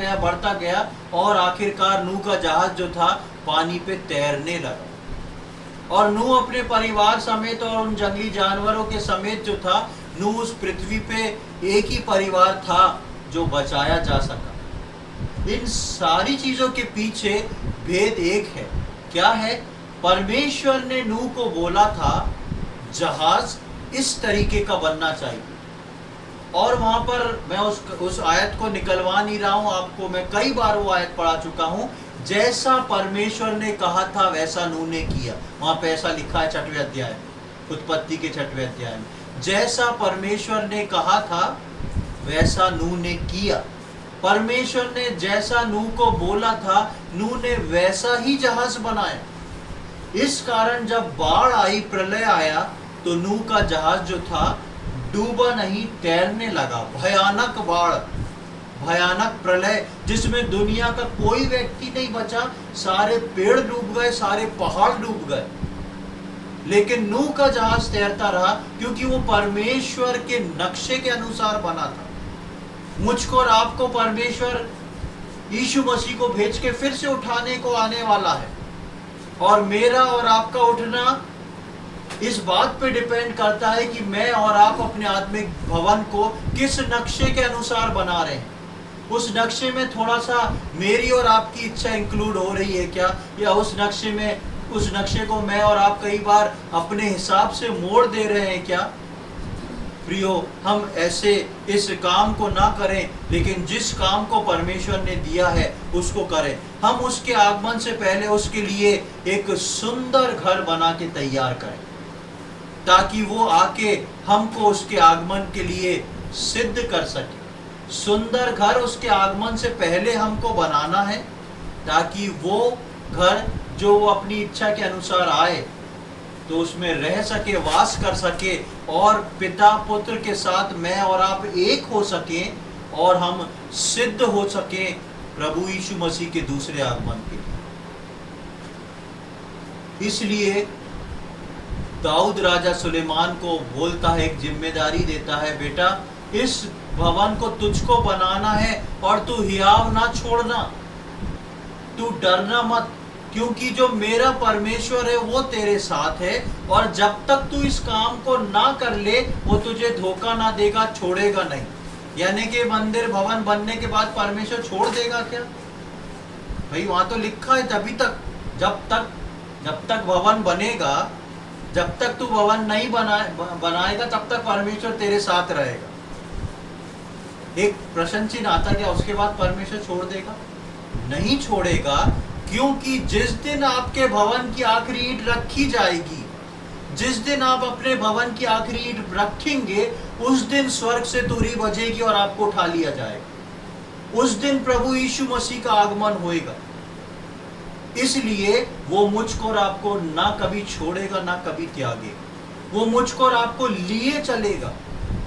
गया और आखिरकार नूह का जहाज जो था पानी पे तैरने लगा। और नूह अपने परिवार समेत और उन जंगली जानवरों के समेत जो था, नूह उस पृथ्वी पे एक ही परिवार था जो बचाया जा सका। इन सारी चीजों के पीछे भेद एक है। क्या है? परमेश्वर ने नूह को बोला था जहाज इस तरीके का बनना चाहिए, और वहां पर मैं उस आयत को निकलवा नहीं रहा हूं आपको, मैं कई बार वो आयत पढ़ा चुका हूं। जैसा परमेश्वर ने कहा था वैसा नूह ने किया। वहां पे ऐसा लिखा है 6वें अध्याय में, उत्पत्ति के 6वें अध्याय में, जैसा परमेश्वर ने कहा था वैसा नूह ने किया। परमेश्वर ने जैसा नूह को बोला था, नूह ने वैसा ही जहाज बनाया। इस कारण जब बाढ़ आई, प्रलय आया, तो नूह का जहाज जो था डूबा नहीं, तैरने लगा। भयानक बाढ़, भयानक प्रलय, जिसमें दुनिया का कोई व्यक्ति नहीं बचा, सारे पेड़ डूब गए, सारे पहाड़ डूब गए। लेकिन नूह का जहाज तैरता रहा क्योंकि वो परमेश्वर के नक्शे के अनुसार बना था। मुझको और आपको परमेश्वर यीशु मसीह को भेज के फिर से उठाने को आने वाला है, और मेरा और आपका उठना इस बात पे डिपेंड करता है कि मैं और आप अपने आत्मिक भवन को किस नक्शे के अनुसार बना रहे हैं। उस नक्शे में थोड़ा सा मेरी और आपकी इच्छा इंक्लूड हो रही है क्या, या उस नक्शे को मैं और आप कई बार अपने हिसाब से मोड़ दे रहे हैं क्या? प्रियो, हम ऐसे इस काम को ना करें, लेकिन जिस काम को परमेश्वर ने दिया है उसको करें। हम उसके आगमन से पहले उसके लिए एक सुंदर घर बना के तैयार करें, ताकि वो आके हमको उसके आगमन के लिए सिद्ध कर सके। सुंदर घर उसके आगमन से पहले हमको बनाना है, ताकि वो घर जो वो अपनी इच्छा के अनुसार आए तो उसमें रह सके, वास कर सके, और पिता पुत्र के साथ मैं और आप एक हो सके, और हम सिद्ध हो सके प्रभु यीशु मसीह के दूसरे आगमन के लिए। इसलिए दाऊद राजा सुलेमान को बोलता है, एक जिम्मेदारी देता है, बेटा इस भवन को तुझको बनाना है और तू हियाव ना छोड़ना, तू डरना मत, क्योंकि जो मेरा परमेश्वर है वो तेरे साथ है, और जब तक तू इस काम को ना कर ले वो तुझे धोखा ना देगा, छोड़ेगा नहीं। यानी कि मंदिर भवन बनने के बाद परमेश्वर छोड़ देगा क्या? भाई वहां तो लिखा है तभी तक, जब तक भवन बनेगा, जब तक तू भवन नहीं बनाएगा तब तक परमेश्वर तेरे साथ रहेगा। एक प्रश्न चिन्ह आता क्या उसके बाद परमेश्वर छोड़ देगा? नहीं छोड़ेगा, क्योंकि जिस दिन आपके भवन की आखिरी ईंट रखी जाएगी, जिस दिन आप अपने भवन की आखिरी ईंट रखेंगे, उस दिन स्वर्ग से तुरही बजेगी और आपको उठा लिया जाएगा। उस दिन प्रभु यीशु मसीह का आगमन होएगा। इसलिए वो मुझको और आपको ना कभी छोड़ेगा ना कभी त्यागेगा। वो मुझको और आपको लिए चलेगा,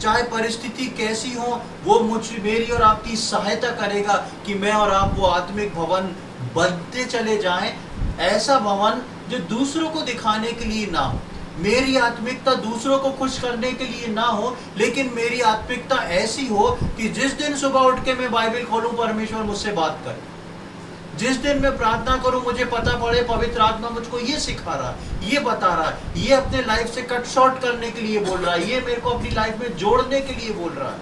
चाहे परिस्थिति कैसी हो, वो मेरी और आपकी सहायता करेगा कि मैं और आप वो आत्मिक भवन बनते चले जाएं। ऐसा भवन जो दूसरों को दिखाने के लिए ना हो, मेरी आत्मिकता दूसरों को खुश करने के लिए ना हो, लेकिन मेरी आत्मिकता ऐसी हो कि जिस दिन सुबह उठ के मैं बाइबल खोलूं परमेश्वर मुझसे बात करे, जिस दिन मैं प्रार्थना करूं मुझे पता पड़े पवित्र आत्मा मुझको ये सिखा रहा है, ये बता रहा है, ये अपने लाइफ से कट शॉर्ट करने के लिए बोल रहा है, ये मेरे को अपनी लाइफ में जोड़ने के लिए बोल रहा है,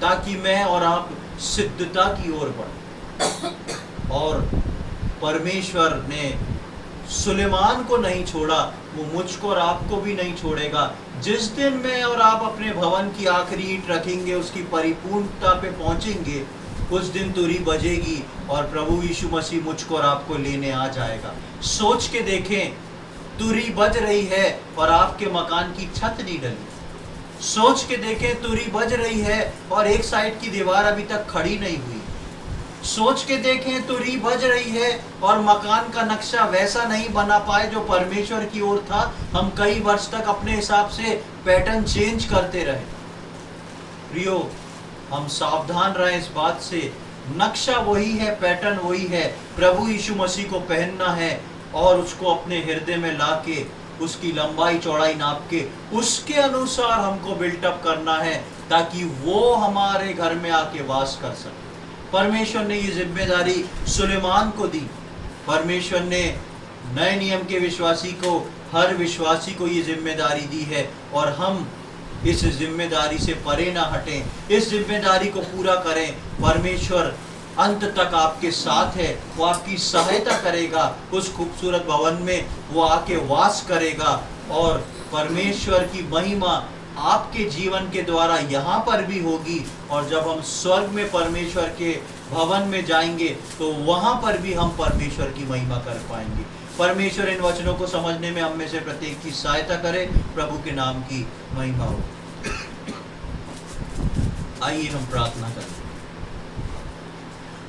ताकि मैं और आप सिद्धता की ओर बढ़े। और परमेश्वर ने सुलेमान को नहीं छोड़ा, वो मुझको और आपको भी नहीं छोड़ेगा। जिस दिन मैं और आप अपने भवन की आखिरी ईंट रखेंगे, उसकी परिपूर्णता पे पहुंचेंगे, उस दिन तुरही बजेगी और प्रभु यीशु मसीह मुझको और आपको लेने आ जाएगा। सोच के देखें, तुरही बज रही है और आपके मकान की छत नहीं डली। सोच के देखें, तुरही बज रही है और एक साइड की दीवार अभी तक खड़ी नहीं हुई। सोच के देखें, तुरही बज रही है और मकान का नक्शा वैसा नहीं बना पाए जो परमेश्वर की ओर था। हम कई वर्ष तक अपने हिसाब से पैटर्न चेंज करते रहे। प्रियो, हम सावधान रहें इस बात से, नक्शा वही है, पैटर्न वही है। प्रभु यीशु मसीह को पहनना है और उसको अपने हृदय में लाके उसकी लंबाई चौड़ाई नाप के उसके अनुसार हमको बिल्टअप करना है, ताकि वो हमारे घर में आके वास कर सके। परमेश्वर ने ये जिम्मेदारी सुलेमान को दी। परमेश्वर ने नए नियम के विश्वासी को, हर विश्वासी को ये जिम्मेदारी दी है, और हम इस जिम्मेदारी से परे ना हटें, इस जिम्मेदारी को पूरा करें। परमेश्वर अंत तक आपके साथ है, वो आपकी सहायता करेगा। उस खूबसूरत भवन में वो आके वास करेगा, और परमेश्वर की महिमा आपके जीवन के द्वारा यहाँ पर भी होगी। और जब हम स्वर्ग में परमेश्वर के भवन में जाएंगे तो वहाँ पर भी हम परमेश्वर की महिमा कर पाएंगे। परमेश्वर इन वचनों को समझने में हम में से प्रत्येक की सहायता करे। प्रभु के नाम की महिमा हो। आइए हम प्रार्थना करें।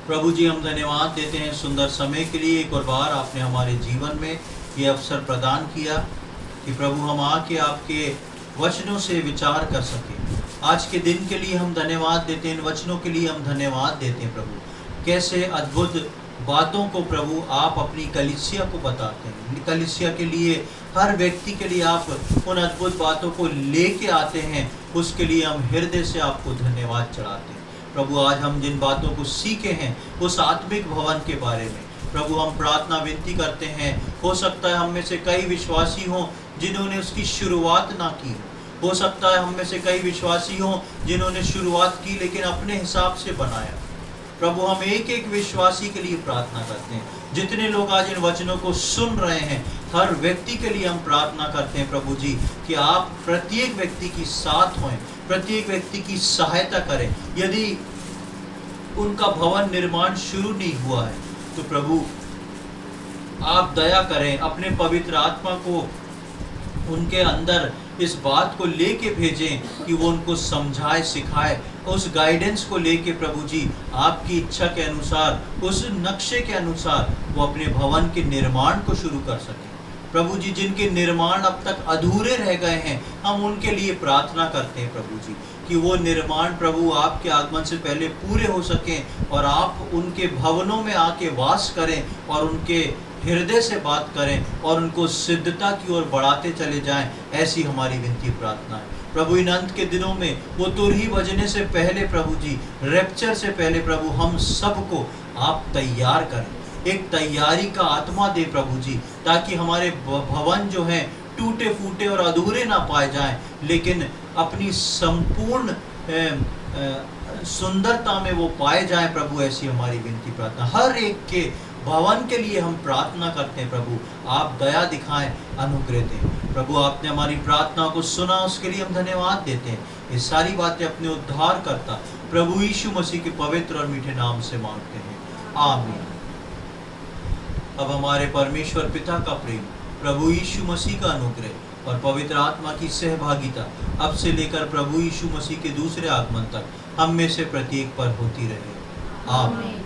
प्रभु जी, हम धन्यवाद देते हैं सुंदर समय के लिए। एक और बार आपने हमारे जीवन में ये अवसर प्रदान किया कि प्रभु हम आके आपके वचनों से विचार कर सके। आज के दिन के लिए हम धन्यवाद देते हैं, इन वचनों के लिए हम धन्यवाद देते हैं। प्रभु, कैसे अद्भुत बातों को प्रभु आप अपनी कलीसिया को बताते हैं। कलीसिया के लिए, हर व्यक्ति के लिए आप उन अद्भुत बातों को लेके आते हैं, उसके लिए हम हृदय से आपको धन्यवाद चढ़ाते हैं। प्रभु आज हम जिन बातों को सीखे हैं उस आत्मिक भवन के बारे में प्रभु हम प्रार्थना विनती करते हैं। हो सकता है हम में से कई विश्वासी हों जिन्होंने उसकी शुरुआत ना की हो सकता है हम में से कई विश्वासी हों जिन्होंने शुरुआत की लेकिन अपने हिसाब से बनाया। प्रभु हम एक एक विश्वासी के लिए प्रार्थना करते हैं। जितने लोग आज इन वचनों को सुन रहे हैं, हर व्यक्ति के लिए हम प्रार्थना करते हैं प्रभु जी कि आप प्रत्येक व्यक्ति की साथ हों, प्रत्येक व्यक्ति की सहायता करें। यदि उनका भवन निर्माण शुरू नहीं हुआ है तो प्रभु आप दया करें, अपने पवित्र आत्मा को उनके अंदर इस बात को लेके भेजें कि वो उनको समझाए, सिखाए, उस गाइडेंस को लेके प्रभु जी आपकी इच्छा के अनुसार, उस नक्शे के अनुसार वो अपने भवन के निर्माण को शुरू कर सकें। प्रभु जी जिनके निर्माण अब तक अधूरे रह गए हैं, हम उनके लिए प्रार्थना करते हैं प्रभु जी कि वो निर्माण प्रभु आपके आगमन से पहले पूरे हो सकें और आप उनके भवनों में आके वास करें और उनके हृदय से बात करें और उनको सिद्धता की ओर बढ़ाते चले जाएं। ऐसी हमारी विनती प्रार्थना है प्रभु। इन अंत के दिनों में वो तुरही बजने से पहले प्रभु जी, रैप्चर से पहले प्रभु हम सबको आप तैयार करें, एक तैयारी का आत्मा दे प्रभु जी, ताकि हमारे भवन जो हैं टूटे फूटे और अधूरे ना पाए जाएं, लेकिन अपनी संपूर्ण सुंदरता में वो पाए जाएं प्रभु। ऐसी हमारी विनती प्रार्थना। हर एक के भवन के लिए हम प्रार्थना करते हैं प्रभु, आप दया दिखाएं, अनुग्रह दें प्रभु। आपने हमारी प्रार्थना को सुना, उसके लिए हम धन्यवाद देते हैं। ये सारी बातें अपने उद्धार करता प्रभु यीशु मसीह के पवित्र और मीठे नाम से मांगते हैं, आमीन। अब हमारे परमेश्वर पिता का प्रेम, प्रभु यीशु मसीह का अनुग्रह और पवित्र आत्मा की सहभागिता अब से लेकर प्रभु यीशु मसीह के दूसरे आगमन तक हम में से प्रत्येक पर होती रहे, आमीन।